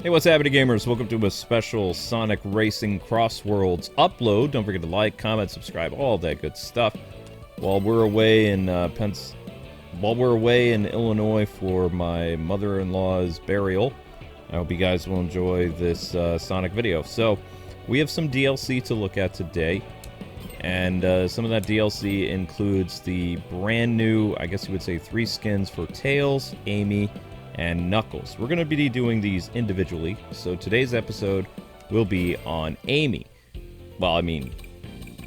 Hey, what's happening, gamers? Welcome to a special Sonic Racing Crossworlds upload. Don't forget to like, comment, subscribe, all that good stuff. While we're away in Illinois for my mother-in-law's burial, I hope you guys will enjoy this Sonic video. So, we have some DLC to look at today, and some of that DLC includes the brand new, I guess you would say, 3 skins for Tails, Amy, and Knuckles. We're going to be doing these individually, so today's episode will be on Amy. Well, I mean,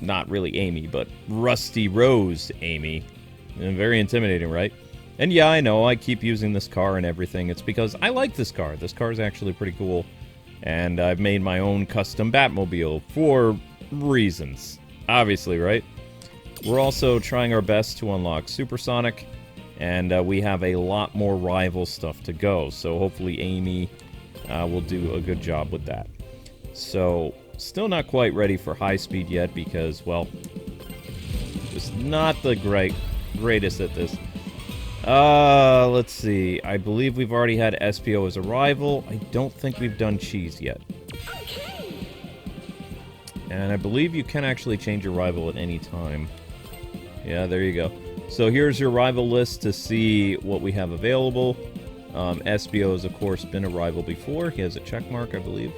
not really Amy, but Rusty Rose Amy. And very intimidating, right? And yeah, I know, I keep using this car and everything. It's because I like this car. This car is actually pretty cool. And I've made my own custom Batmobile for reasons. Obviously, right? We're also trying our best to unlock Supersonic. And we have a lot more rival stuff to go, so hopefully Amy will do a good job with that. So, still not quite ready for high speed yet because, well, just not the greatest at this. Let's see. I believe we've already had SPO as a rival. I don't think we've done Cheese yet. And I believe you can actually change your rival at any time. Yeah, there you go. So here's your rival list to see what we have available. SBO has, of course, been a rival before. He has a check mark, I believe.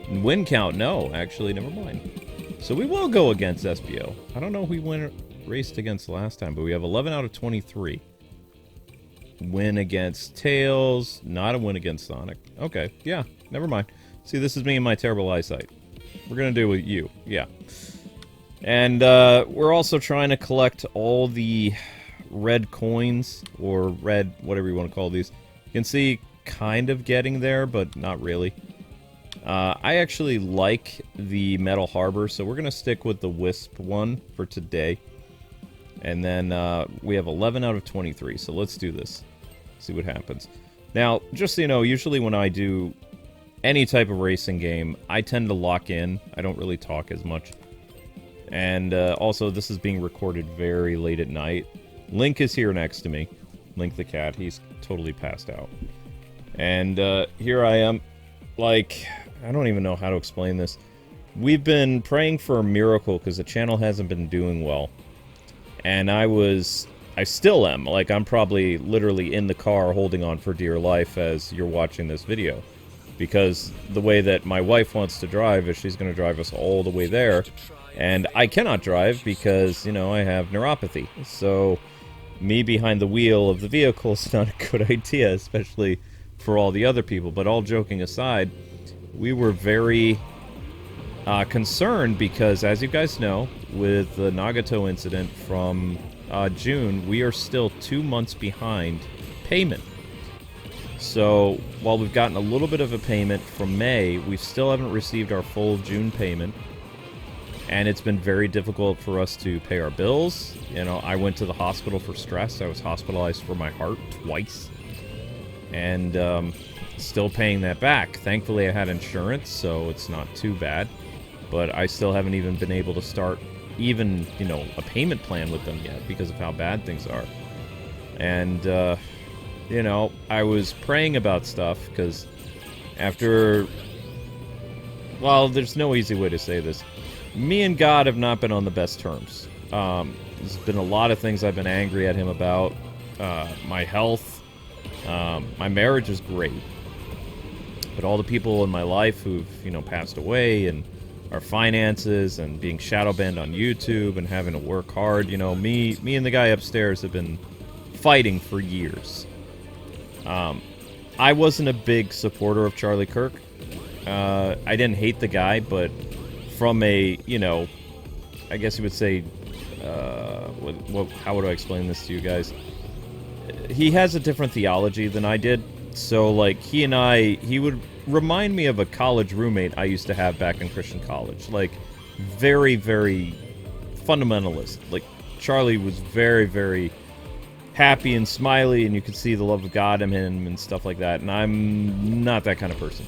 And win count, no. Actually, never mind. So we will go against SBO. I don't know who we raced against last time, but we have 11 out of 23. Win against Tails. Not a win against Sonic. Okay, yeah, never mind. See, this is me and my terrible eyesight. We're going to do with you. Yeah. And we're also trying to collect all the red coins, or red, whatever you want to call these. You can see kind of getting there, but not really. I actually like the Metal Harbor, so we're going to stick with the Wisp one for today. And then we have 11 out of 23, so let's do this. See what happens. Now, just so you know, usually when I do any type of racing game, I tend to lock in. I don't really talk as much. And also, this is being recorded very late at night. Link is here next to me. Link the cat. He's totally passed out. And here I am. Like, I don't even know how to explain this. We've been praying for a miracle because the channel hasn't been doing well. And I still am. Like, I'm probably literally in the car holding on for dear life as you're watching this video. Because the way that my wife wants to drive is she's going to drive us all the way there. And I cannot drive because, you know, I have neuropathy. So, me behind the wheel of the vehicle is not a good idea, especially for all the other people. But all joking aside, we were very concerned because, as you guys know, with the Nagato incident from June, we are still 2 months behind payment. So, while we've gotten a little bit of a payment from May, we still haven't received our full June payment. And it's been very difficult for us to pay our bills. You know, I went to the hospital for stress. I was hospitalized for my heart twice. And still paying that back. Thankfully, I had insurance, so it's not too bad. But I still haven't even been able to start even, you know, a payment plan with them yet because of how bad things are. And, you know, I was praying about stuff because after... Well, there's no easy way to say this. Me and God have not been on the best terms. There's been a lot of things I've been angry at him about. My health. My marriage is great. But all the people in my life who've, you know, passed away, and our finances, and being shadow banned on YouTube, and having to work hard, you know, me and the guy upstairs have been fighting for years. I wasn't a big supporter of Charlie Kirk. I didn't hate the guy, but from a, you know, I guess you would say, how would I explain this to you guys? He has a different theology than I did, so, like, he would remind me of a college roommate I used to have back in Christian college. Like, very, very fundamentalist. Like, Charlie was very, very happy and smiley, and you could see the love of God in him and stuff like that, and I'm not that kind of person.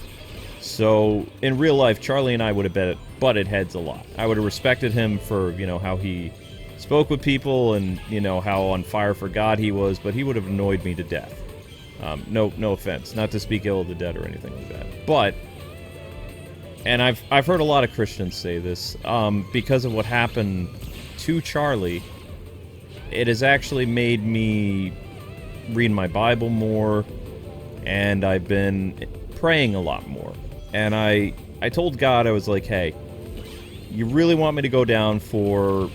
So, in real life, Charlie and I would have butted heads a lot. I would have respected him for, you know, how he spoke with people and, you know, how on fire for God he was, but he would have annoyed me to death. No offense, not to speak ill of the dead or anything like that, but, and I've heard a lot of Christians say this, because of what happened to Charlie, it has actually made me read my Bible more, and I've been praying a lot more. And I told God, I was like, hey, you really want me to go down for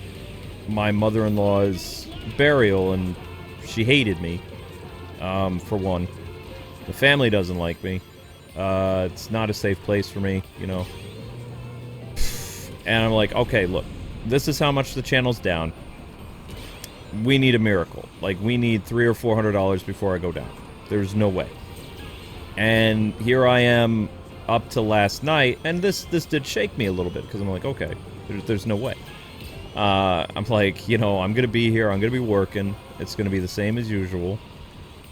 my mother-in-law's burial, and she hated me, for one. The family doesn't like me. It's not a safe place for me, you know. And I'm like, okay, look, this is how much the channel's down. We need a miracle. Like, we need $300 or $400 before I go down. There's no way. And here I am up to last night, and this did shake me a little bit, because I'm like, okay, there's no way. I'm like, you know, I'm going to be here, I'm going to be working, it's going to be the same as usual,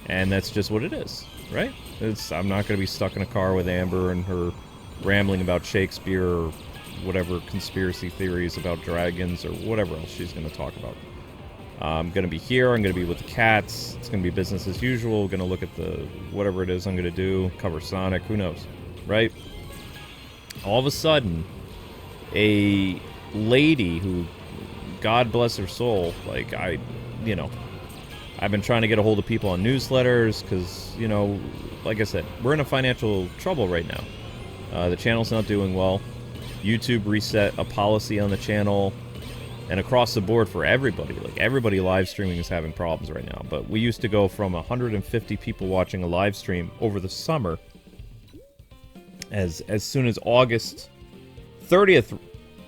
and that's just what it is, right? I'm not going to be stuck in a car with Amber and her rambling about Shakespeare or whatever conspiracy theories about dragons or whatever else she's going to talk about. I'm going to be here, I'm going to be with the cats, it's going to be business as usual, going to look at the whatever it is I'm going to do, cover Sonic, who knows, right? All of a sudden, a lady who, God bless her soul, like, you know, I've been trying to get a hold of people on newsletters, because, you know, like I said, we're in a financial trouble right now. The channel's not doing well. YouTube reset a policy on the channel, and across the board for everybody. Like, everybody live streaming is having problems right now. But we used to go from 150 people watching a live stream over the summer. As soon as August 30th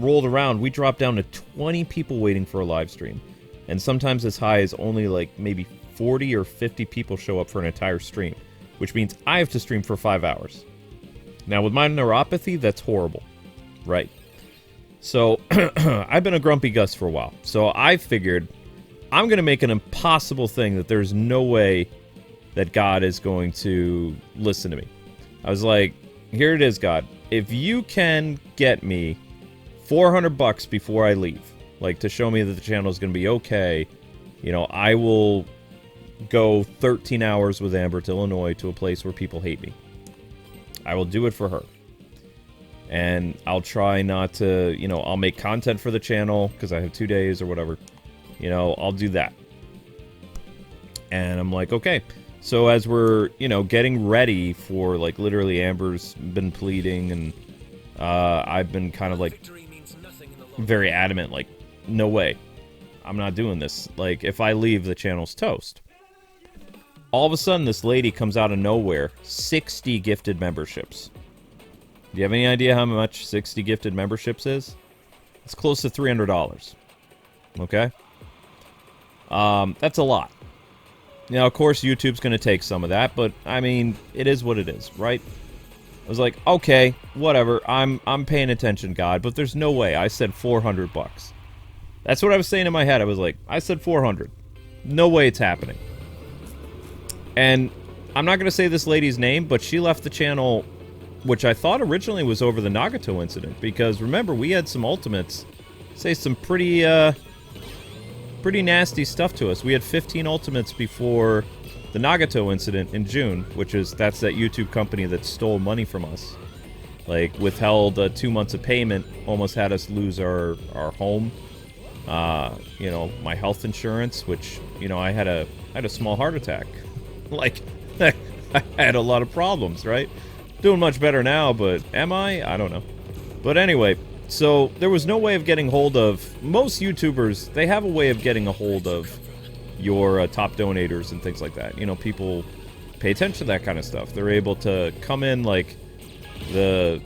rolled around, we dropped down to 20 people waiting for a live stream. And sometimes as high as only, like, maybe 40 or 50 people show up for an entire stream. Which means I have to stream for 5 hours. Now, with my neuropathy, that's horrible. Right? So, I've been a grumpy Gus for a while. So, I figured I'm going to make an impossible thing that there's no way that God is going to listen to me. I was like, here it is, God. If you can get me $400 before I leave, like, to show me that the channel is going to be okay, you know, I will go 13 hours with Amber to Illinois to a place where people hate me. I will do it for her. And I'll try not to, you know, I'll make content for the channel, because I have 2 days or whatever. You know, I'll do that. And I'm like, okay. So as we're, you know, getting ready for, like, literally Amber's been pleading, and I've been kind of, like, very adamant, like, no way. I'm not doing this. Like, if I leave, the channel's toast. All of a sudden, this lady comes out of nowhere. 60 gifted memberships. Do you have any idea how much 60 gifted memberships is? It's close to $300. Okay? That's a lot. Now, of course, YouTube's going to take some of that, but, I mean, it is what it is, right? I was like, okay, whatever, I'm paying attention, God, but there's no way. I said $400. That's what I was saying in my head. I was like, I said 400. No way it's happening. And I'm not going to say this lady's name, but she left the channel, which I thought originally was over the Nagato incident, because remember, we had some ultimates say some pretty nasty stuff to us. We had 15 ultimates before the Nagato incident in June, that's that YouTube company that stole money from us. Like, withheld 2 months of payment, almost had us lose our home. You know, my health insurance, which, you know, I had a small heart attack. Like, I had a lot of problems, right? Doing much better now, but am I? I don't know. But anyway, so there was no way of getting hold of... Most YouTubers, they have a way of getting a hold of your top donators and things like that. You know, people pay attention to that kind of stuff. They're able to come in like the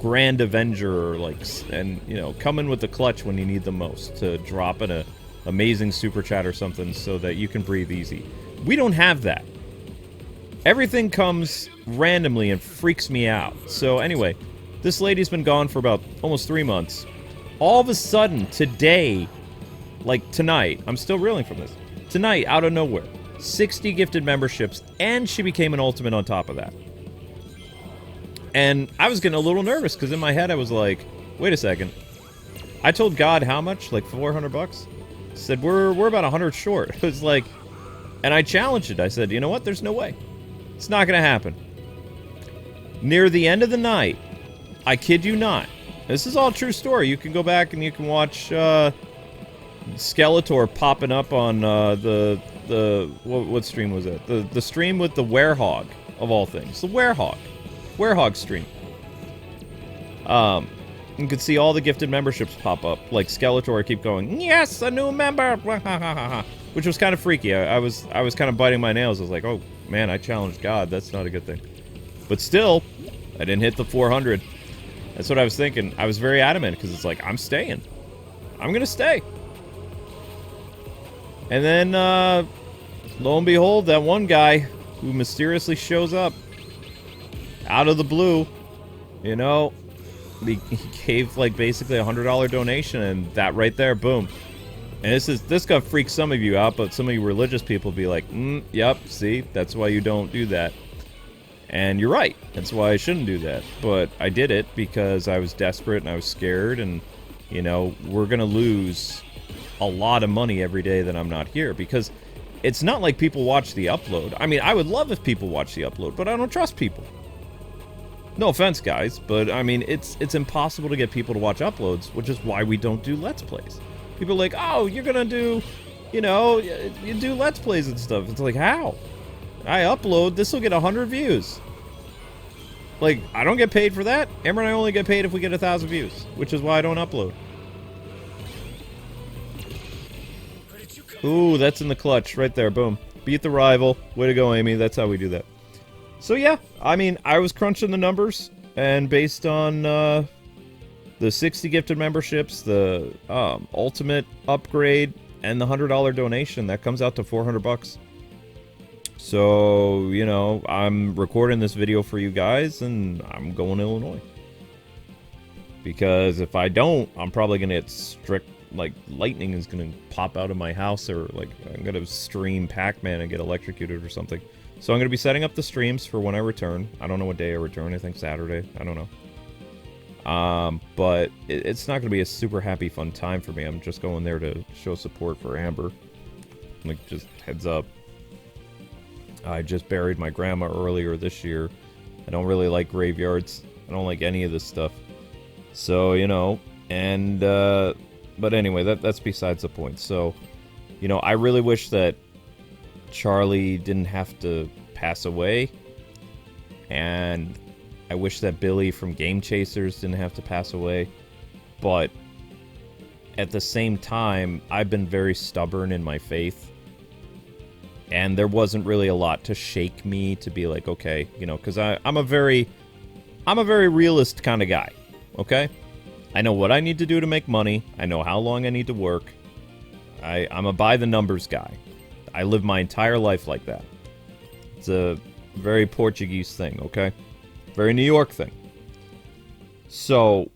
Grand Avenger, or like, and, you know, come in with the clutch when you need them most, to drop in a amazing super chat or something so that you can breathe easy. We don't have that. Everything comes randomly and freaks me out. So anyway, this lady's been gone for about almost 3 months. All of a sudden, today, like tonight, I'm still reeling from this. Tonight, out of nowhere, 60 gifted memberships, and she became an ultimate on top of that. And I was getting a little nervous, because in my head I was like, wait a second. I told God how much? Like $400? Said, we're about 100 short. It was like... And I challenged it. I said, you know what? There's no way. It's not gonna happen. Near the end of the night, I kid you not, this is all true story. You can go back and you can watch Skeletor popping up on what stream was it? The stream with the Werehog, of all things. The Werehog stream. You could see all the gifted memberships pop up. Like Skeletor keep going, yes, a new member! Which was kind of freaky. I was kind of biting my nails. I was like, oh man, I challenged God. That's not a good thing. But still, I didn't hit the 400. That's what I was thinking. I was very adamant because it's like, I'm staying. I'm gonna stay. And then, lo and behold, that one guy who mysteriously shows up out of the blue, you know, he gave like basically a $100 donation, and that right there, boom. And this gonna freak some of you out, but some of you religious people be like, yep, see, that's why you don't do that. And you're right, that's why I shouldn't do that. But I did it because I was desperate and I was scared, and you know, we're gonna lose a lot of money every day that I'm not here, because it's not like people watch the upload. I mean, I would love if people watch the upload, but I don't trust people. No offense, guys, but I mean, it's impossible to get people to watch uploads, which is why we don't do Let's Plays. People are like, oh, you're gonna do, you know, you do Let's Plays and stuff. It's like, how? I upload, this will get 100 views. Like, I don't get paid for that. Amber and I only get paid if we get 1,000 views, which is why I don't upload. Ooh, that's in the clutch right there. Boom. Beat the rival. Way to go, Amy. That's how we do that. So, yeah. I mean, I was crunching the numbers, and based on the 60 gifted memberships, the ultimate upgrade, and the $100 donation, that comes out to 400 bucks. So, you know, I'm recording this video for you guys, and I'm going to Illinois. Because if I don't, I'm probably going to get strict. Like, lightning is gonna pop out of my house, or like I'm gonna stream Pac-Man and get electrocuted or something. So I'm gonna be setting up the streams for when I return. I don't know what day I return. I think Saturday. I don't know. But it's not gonna be a super happy fun time for me. I'm just going there to show support for Amber. Like, just heads up. I just buried my grandma earlier this year. I don't really like graveyards. I don't like any of this stuff. So, you know, and but anyway, that's besides the point. So, you know, I really wish that Charlie didn't have to pass away. And I wish that Billy from Game Chasers didn't have to pass away. But at the same time, I've been very stubborn in my faith. And there wasn't really a lot to shake me to be like, okay, you know, because I'm a very realist kind of guy, okay? I know what I need to do to make money. I know how long I need to work. I'm a by-the-numbers guy. I live my entire life like that. It's a very Portuguese thing, okay? Very New York thing. So,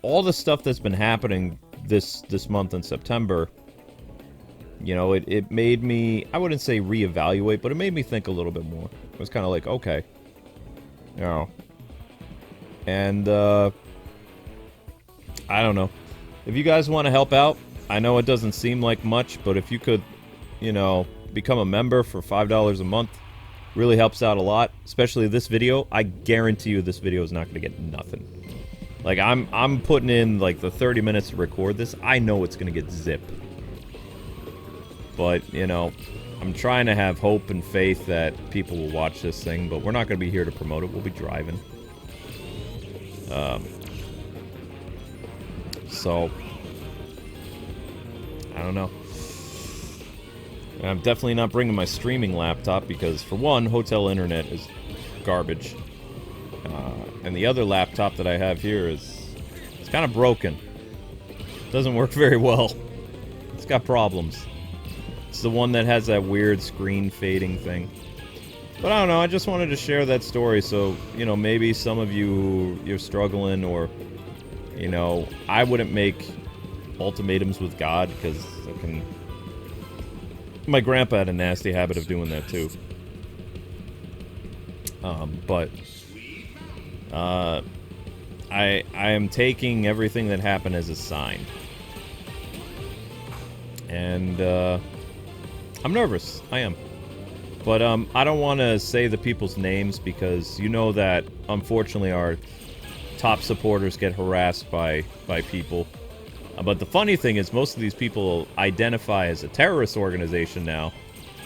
all the stuff that's been happening this month in September, you know, it made me, I wouldn't say reevaluate, but it made me think a little bit more. It was kind of like, okay. You know. And, I don't know. If you guys want to help out, I know it doesn't seem like much, but if you could, you know, become a member for $5 a month, really helps out a lot. Especially this video. I guarantee you this video is not going to get nothing. Like, I'm putting in, like, the 30 minutes to record this. I know it's going to get zip. But, you know, I'm trying to have hope and faith that people will watch this thing, but we're not going to be here to promote it. We'll be driving. So, I don't know. And I'm definitely not bringing my streaming laptop because, for one, hotel internet is garbage. And the other laptop that I have here it's kind of broken. Doesn't work very well. It's got problems. It's the one that has that weird screen fading thing. But I don't know, I just wanted to share that story so, you know, maybe some of you, you're struggling, or, you know, I wouldn't make ultimatums with God, because I can... My grandpa had a nasty habit of doing that, too. But... I am taking everything that happened as a sign. And, I'm nervous. I am. But I don't want to say the people's names because you know that, unfortunately, our top supporters get harassed by people. But the funny thing is most of these people identify as a terrorist organization now.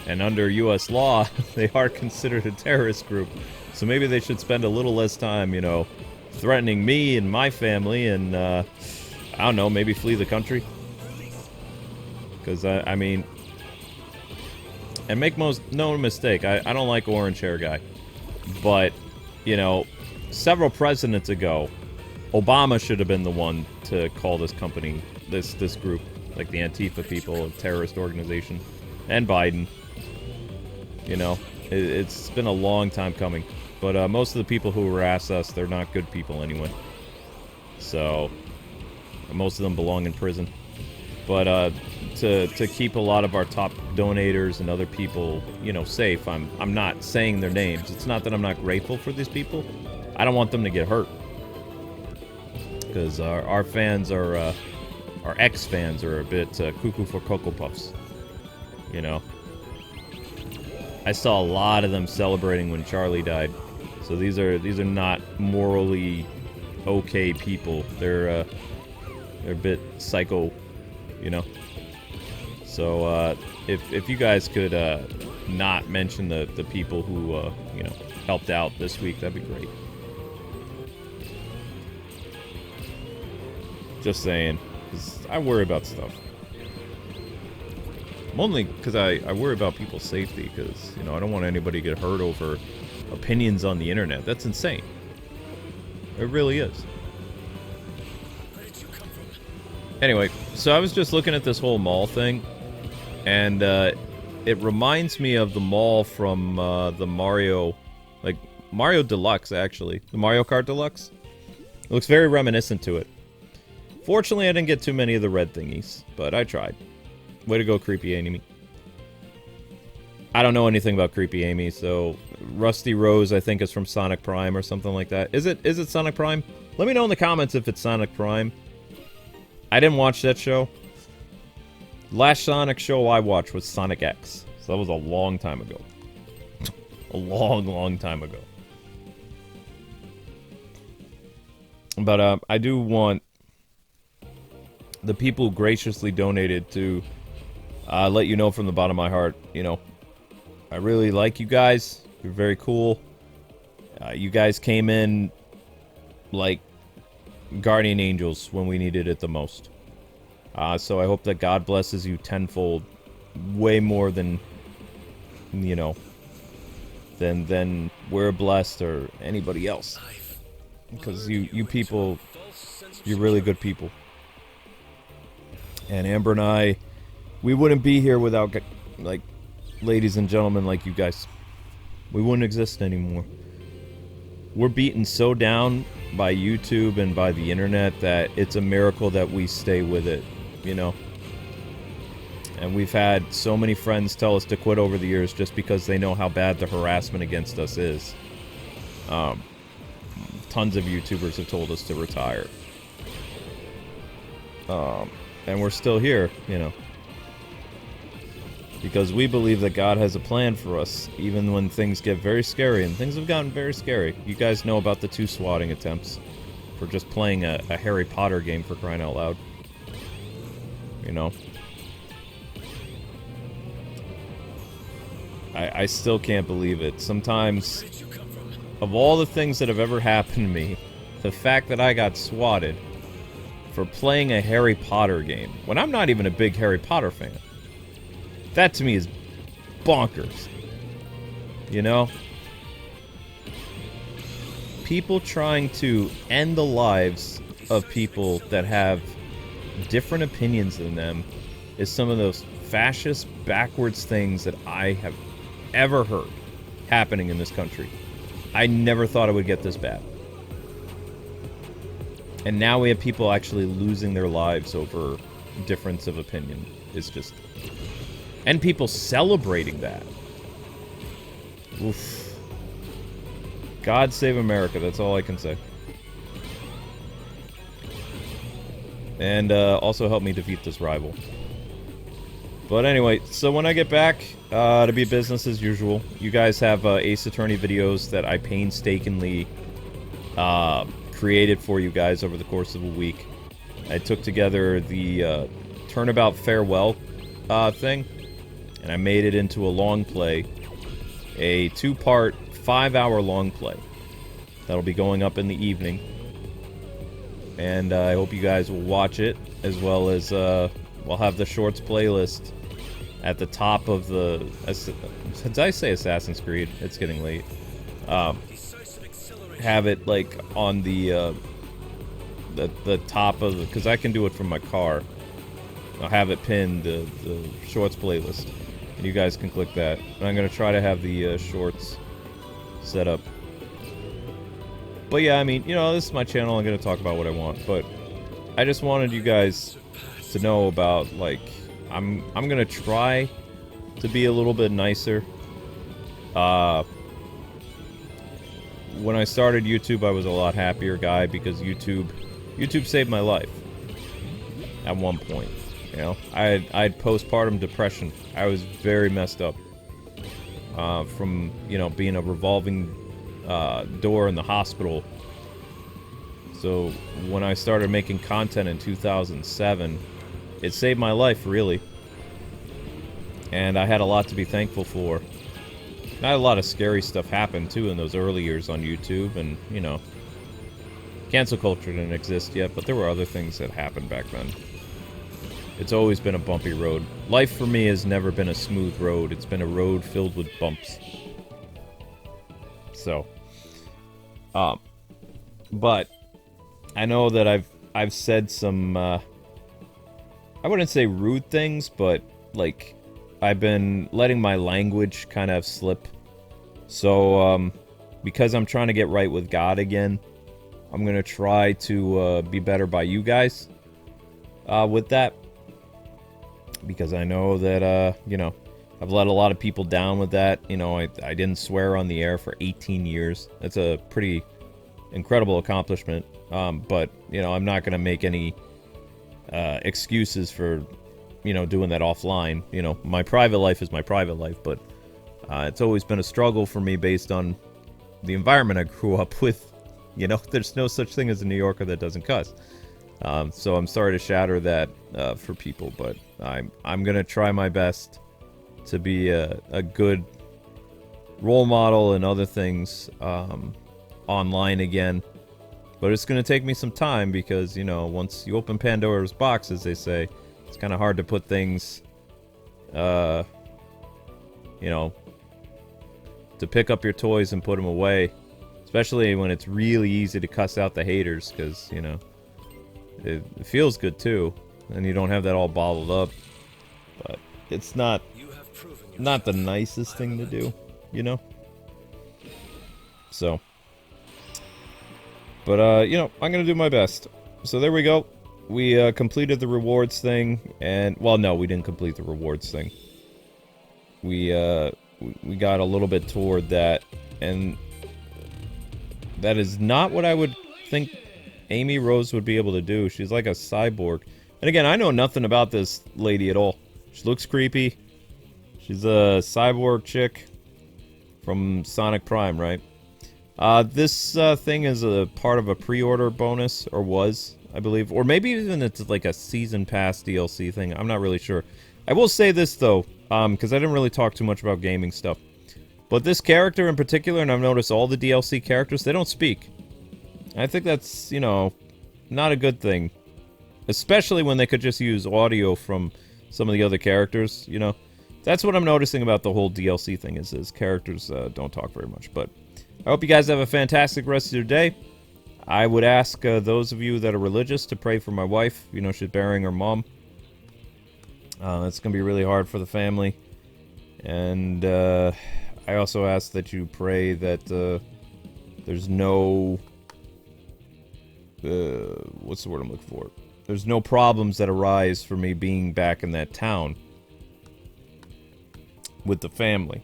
And under U.S. law, they are considered a terrorist group. So maybe they should spend a little less time, you know, threatening me and my family and, I don't know, maybe flee the country. Because, I mean... And make no mistake, I don't like orange hair guy. But, you know, several presidents ago, Obama should have been the one to call this company, this group, like the Antifa people, a terrorist organization. And Biden. You know, it's been a long time coming. But most of the people who harass us, they're not good people anyway. So, most of them belong in prison. But to keep a lot of our top donators and other people, you know, safe, I'm not saying their names. It's not that I'm not grateful for these people. I don't want them to get hurt. Because our fans are, our ex-fans are a bit cuckoo for Cocoa Puffs. You know? I saw a lot of them celebrating when Charlie died. So these are not morally okay people. They're a bit psycho, you know. So if you guys could not mention the people who you know, helped out this week, that'd be great. Just saying, 'cause I worry about stuff. Only because I worry about people's safety, because, you know, I don't want anybody to get hurt over opinions on the internet. That's insane. It really is. Anyway, so I was just looking at this whole mall thing, and it reminds me of the mall from the Mario, like, Mario Deluxe, actually. The Mario Kart Deluxe. It looks very reminiscent to it. Fortunately, I didn't get too many of the red thingies, but I tried. Way to go, Creepy Amy. I don't know anything about Creepy Amy, so Rusty Rose, I think, is from Sonic Prime or something like that. Is it Sonic Prime? Let me know in the comments if it's Sonic Prime. I didn't watch that show. Last Sonic show I watched was Sonic X, so that was a long time ago. A long time ago. But I do want the people who graciously donated to let you know from the bottom of my heart, you know, I really like you guys. You're very cool. You guys came in like guardian angels when we needed it the most. So I hope that God blesses you tenfold, way more than, you know, than we're blessed or anybody else. Because you people, you're really good people. And Amber and I, we wouldn't be here without, like, ladies and gentlemen like you guys. We wouldn't exist anymore. We're beaten so down by YouTube and by the internet that it's a miracle that we stay with it, you know? And we've had so many friends tell us to quit over the years just because they know how bad the harassment against us is. Tons of YouTubers have told us to retire. And we're still here, you know. Because we believe that God has a plan for us, even when things get very scary, and things have gotten very scary. You guys know about the 2 swatting attempts for just playing a Harry Potter game, for crying out loud. You know? I still can't believe it. Sometimes, of all the things that have ever happened to me, the fact that I got swatted for playing a Harry Potter game, when I'm not even a big Harry Potter fan, that to me is bonkers. You know? People trying to end the lives of people that have different opinions than them is some of those fascist, backwards things that I have ever heard happening in this country. I never thought it would get this bad. And now we have people actually losing their lives over difference of opinion. It's just... And people celebrating that. Oof. God save America, that's all I can say. And also help me defeat this rival. But anyway, so when I get back, it'll be business as usual. You guys have Ace Attorney videos that I painstakingly created for you guys over the course of a week. I took together the Turnabout Farewell thing, and I made it into a long play. A 2-part, 5-hour long play. That'll be going up in the evening. And I hope you guys will watch it, as well as we'll have the shorts playlist at the top of the... Did I say Assassin's Creed? It's getting late. Have it, like, on the top of the... Because I can do it from my car. I'll have it pinned, the shorts playlist. And you guys can click that. And I'm going to try to have the shorts set up. But yeah, I mean, you know, this is my channel. I'm going to talk about what I want. But I just wanted you guys to know about, like... I'm going to try to be a little bit nicer. When I started YouTube, I was a lot happier guy because YouTube saved my life at one point. You know, I had postpartum depression. I was very messed up from, you know, being a revolving door in the hospital. So when I started making content in 2007, it saved my life, really. And I had a lot to be thankful for. Not a lot of scary stuff happened, too, in those early years on YouTube. And, you know, cancel culture didn't exist yet, but there were other things that happened back then. It's always been a bumpy road. Life for me has never been a smooth road. It's been a road filled with bumps. So, but I know that I've said some, I wouldn't say rude things, but, like, I've been letting my language kind of slip. So, because I'm trying to get right with God again, I'm going to try to be better by you guys with that. Because I know that, you know, I've let a lot of people down with that. You know, I didn't swear on the air for 18 years. That's a pretty incredible accomplishment. But, you know, I'm not going to make any excuses for, you know, doing that offline. You know, my private life is my private life, but it's always been a struggle for me based on the environment I grew up with. You know, there's no such thing as a New Yorker that doesn't cuss. So I'm sorry to shatter that for people, but I'm gonna try my best to be a good role model and other things online again. But it's gonna take me some time because, you know, once you open Pandora's box, as they say, it's kind of hard to put things, you know, to pick up your toys and put them away, especially when it's really easy to cuss out the haters, because, you know, it feels good too, and you don't have that all bottled up. But it's not the nicest thing to do, you know. So, but you know, I'm gonna do my best. So there we go. We completed the rewards thing, and well, no, we didn't complete the rewards thing. We got a little bit toward that, and that is not what I would think Amy Rose would be able to do. She's like a cyborg. And again, I know nothing about this lady at all. She looks creepy. She's a cyborg chick from Sonic Prime, right? This thing is a part of a pre-order bonus, or was, I believe. Or maybe even it's like a season pass DLC thing. I'm not really sure. I will say this, though, because I didn't really talk too much about gaming stuff. But this character in particular, and I've noticed all the DLC characters, they don't speak. I think that's, you know, not a good thing. Especially when they could just use audio from some of the other characters, you know. That's what I'm noticing about the whole DLC thing, is characters don't talk very much. But I hope you guys have a fantastic rest of your day. I would ask those of you that are religious to pray for my wife. You know, she's burying her mom. It's going to be really hard for the family. And I also ask that you pray that there's no... what's the word I'm looking for? There's no problems that arise for me being back in that town with the family.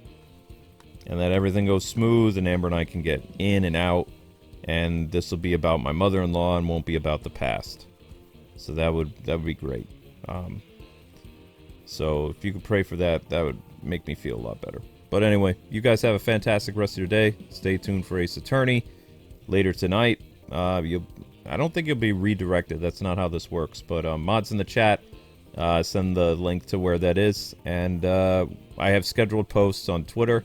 And that everything goes smooth and Amber and I can get in and out. And this will be about my mother-in-law and won't be about the past. So that would be great. So if you could pray for that, that would make me feel a lot better. But anyway, you guys have a fantastic rest of your day. Stay tuned for Ace Attorney later tonight. I don't think you'll be redirected. That's not how this works. But mods in the chat, send the link to where that is. And I have scheduled posts on Twitter,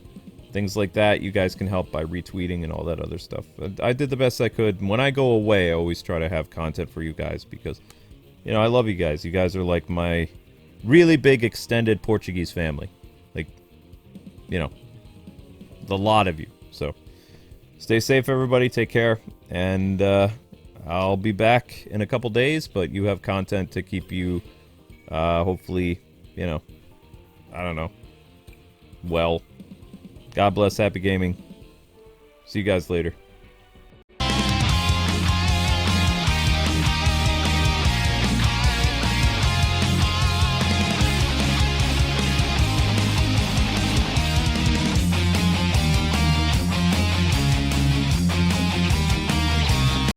things like that. You guys can help by retweeting and all that other stuff. I did the best I could. When I go away, I always try to have content for you guys because, you know, I love you guys. You guys are like my really big extended Portuguese family. Like, you know, the lot of you. So stay safe, everybody. Take care. And I'll be back in a couple days, but you have content to keep you, hopefully, you know, I don't know, well. God bless, happy gaming. See you guys later.